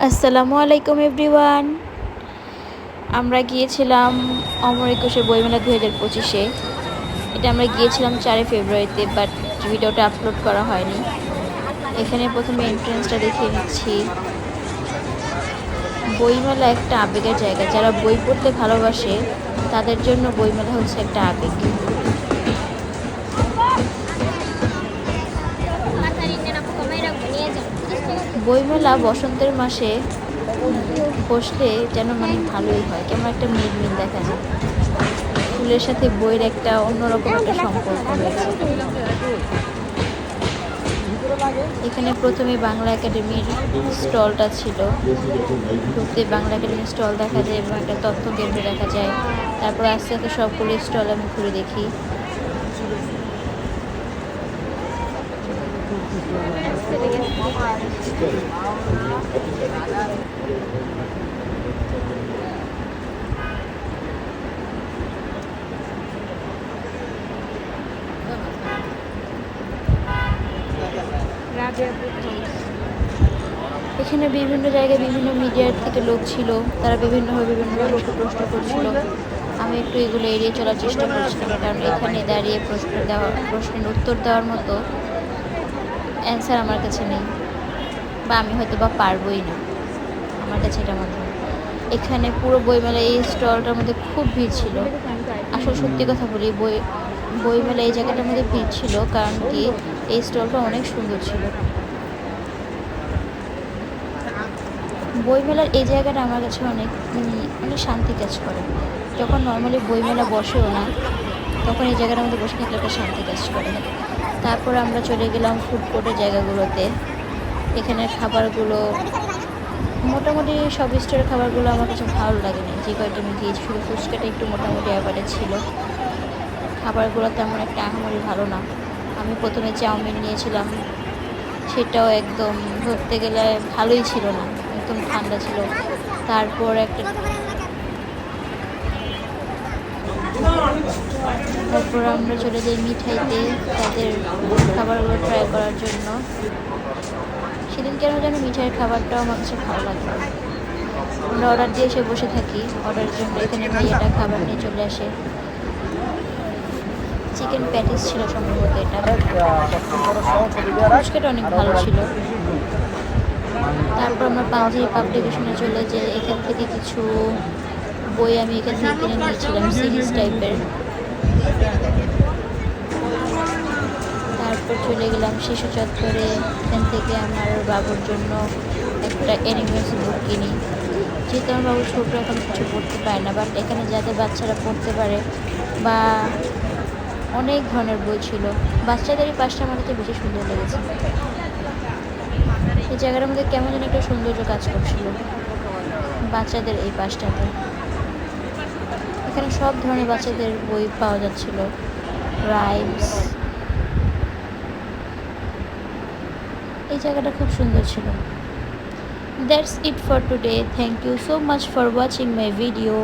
আসসালামু আলাইকুম এভরিওয়ান। আমরা গিয়েছিলাম অমর একুশে বইমেলা 2025-এ। এটা আমরা গিয়েছিলাম 4 ফেব্রুয়ারিতে, বাট ভিডিওটা আপলোড করা হয়নি। এখানে প্রথমে এন্ট্রেন্সটা দেখিয়ে নিচ্ছি। বইমেলা একটা আবেগের জায়গা, যারা বই পড়তে ভালোবাসে তাদের জন্য বইমেলা হচ্ছে একটা আবেগ। বইমেলা বসন্তের মাসে বসলে যেন মানে ভালোই হয়, কেমন একটা মিল দেখা যায়। ফুলের সাথে বইয়ের একটা অন্যরকম একটা সম্পর্ক রয়েছে। এখানে প্রথমে বাংলা একাডেমির স্টলটা ছিল। ঢুকতে বাংলা একাডেমির স্টল দেখা যায় এবং একটা তথ্য কেন্দ্র দেখা যায়। তারপর আস্তে আস্তে সবগুলো স্টল আমি ঘুরে দেখি। এখানে বিভিন্ন জায়গায় বিভিন্ন মিডিয়ার থেকে লোক ছিল, তারা বিভিন্নভাবে বিভিন্ন মানুষকে প্রশ্ন করছিল। আমি একটু এগুলো এড়িয়ে চলার চেষ্টা করছিলাম, কারণ এখানে দাঁড়িয়ে প্রশ্নের উত্তর দেওয়ার মতো অ্যান্সার আমার কাছে নেই, বা আমি হয়তো বা পারবই না, আমার কাছে এটা মনে হয়। এখানে পুরো বইমেলা এই স্টলটার মধ্যে খুব ভিড় ছিল। আসলে সত্যি কথা বলি, বইমেলা এই জায়গাটার মধ্যে ভিড় ছিল কারণ কি এই স্টলটা অনেক সুন্দর ছিল। বইমেলার এই জায়গাটা আমার কাছে অনেক অনেক শান্তি কাজ করে। যখন নর্মালি বইমেলা বসেও না, তখন এই জায়গাটার মধ্যে বসে থাকলে একটা শান্তি কাজ করে। তারপর আমরা চলে গেলাম ফুড কোর্টের জায়গাগুলোতে। এখানের খাবারগুলো মোটামুটি সব স্টোরের খাবারগুলো আমার কাছে ভালো লাগেনি। যে কয়েকটা আমি গিয়েছি, শুধু ফুচকাটা একটু মোটামুটি অ্যাভারেজ ছিল। খাবারগুলো তেমন একটা আহামরি ভালো না। আমি প্রথমে চাউমিন নিয়েছিলাম, সেটাও একদম ধরতে গেলে ভালোই ছিল না, একদম ঠান্ডা ছিল। তারপর আমরা চলে যাই মিঠাইতে, তাদের খাবারগুলো ট্রাই করার জন্য। সেদিন কেন যেন মিঠাইয়ের খাবারটাও আমার কাছে ভালো লাগে। আমরা অর্ডার দিয়ে এসে বসে থাকি অর্ডারের জন্য। এখানে ভাইয়াটা খাবার নিয়ে চলে আসে। চিকেন প্যাটিস ছিল সম্ভবত এটা। ফুচকাটা অনেক ভালো ছিল। তারপর আমরা পাঞ্জাবি পাবলিকেশনে চলে যাই। এখান থেকে কিছু বই আমি এখান থেকে কিনে নিয়েছিলাম, সিরিজ টাইপের। তারপর চলে গেলাম শিশু চত্বরে। এখান থেকে আমার বাবুর জন্য একটা অ্যানিমেস বুক কিনি। যেহেতু আমার বাবু ছোটো, এখন কিছু পড়তে পারে না, বাট এখানে যাদের বাচ্চারা পড়তে পারে বা অনেক ধরনের বই ছিল। বাচ্চাদের এই পাশটা আমার কাছে বেশি সুন্দর লেগেছে। এই জায়গাটার মধ্যে কেমন যেন একটা সৌন্দর্য কাজ করছিল বাচ্চাদের এই পাশটাতে। এখানে সব ধরনের বাচ্চাদের বই পাওয়া যাচ্ছিল, রাইমস। এই জায়গাটা খুব সুন্দর ছিল। That's it for today. Thank you so much for watching my video.